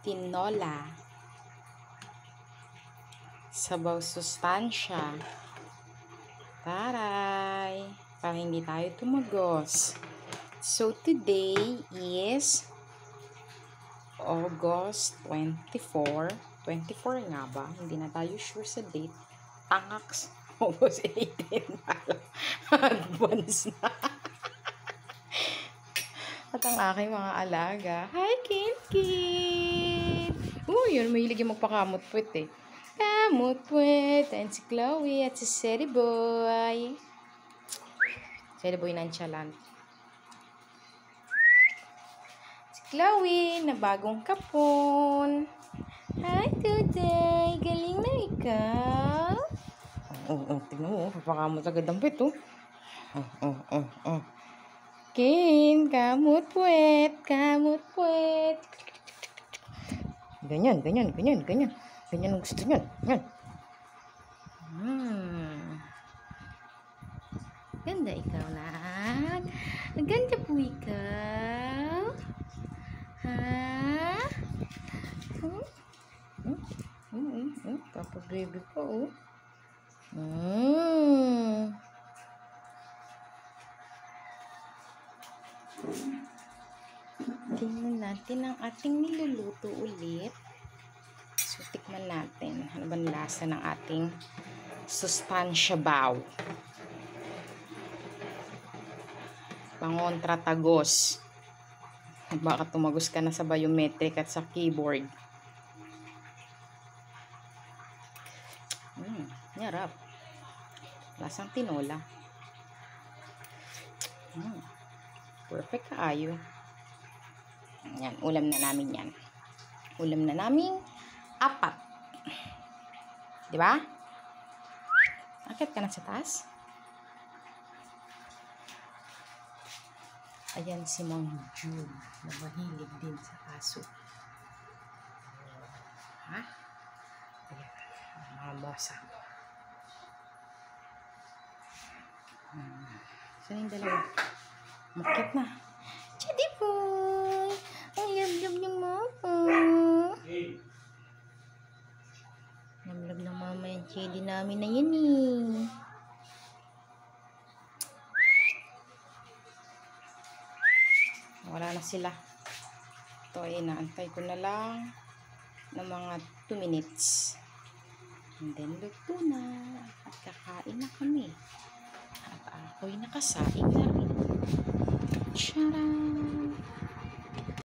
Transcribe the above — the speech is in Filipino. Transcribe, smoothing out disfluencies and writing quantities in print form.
tinola, sabaw sustansya. Taray! Para hindi tayo tumagos. So, today is August 24. 24 nga ba? Hindi na tayo sure sa date. Tangaks. August 18 pala. Advance na. At ang aking mga alaga. Hi, Kit! Yun. Mahilig yung magpakamot puwet eh. Kamot puwet. And si Chloe at si Seri Boy. Seri Boy nonchalant. Si Chloe na bagong kapon. Hi, Today! Galing na ikaw? Tingnan mo. Papakamot agad ang puwet Kin, kamot puwet. Kamot puwet. Ganyan. Ganyan ang gusto niyan. Yan. Ganda ikaw, nak. Ganda po ikaw. Ha? Papa baby pa, Tingnan natin ang ating niluluto ulit. So, tikman natin. Ano ba lasa ng ating sustansya baw? Pangontra tagos. Baka tumagos ka na sa biometric at sa keyboard. Yarap. Lasang tinola. Perfect kaayo. Yan, ulam na namin yan. Ulam na namin 4. Diba? Akit ka na sa taas. Ayan si Ma'am June na mahilig din sa aso. Ha? Ayan, mga mosa. Saan yung dalawa? Makit na. Chidi po! Ang lab-lab ng mama. Lab-lab ng mama yung chidi namin na yun eh. Wala na sila. Ito ay inaantay ko na lang ng mga 2 minutes. And then luto na. At kakain na kami. At ako'y nakasaing na rin.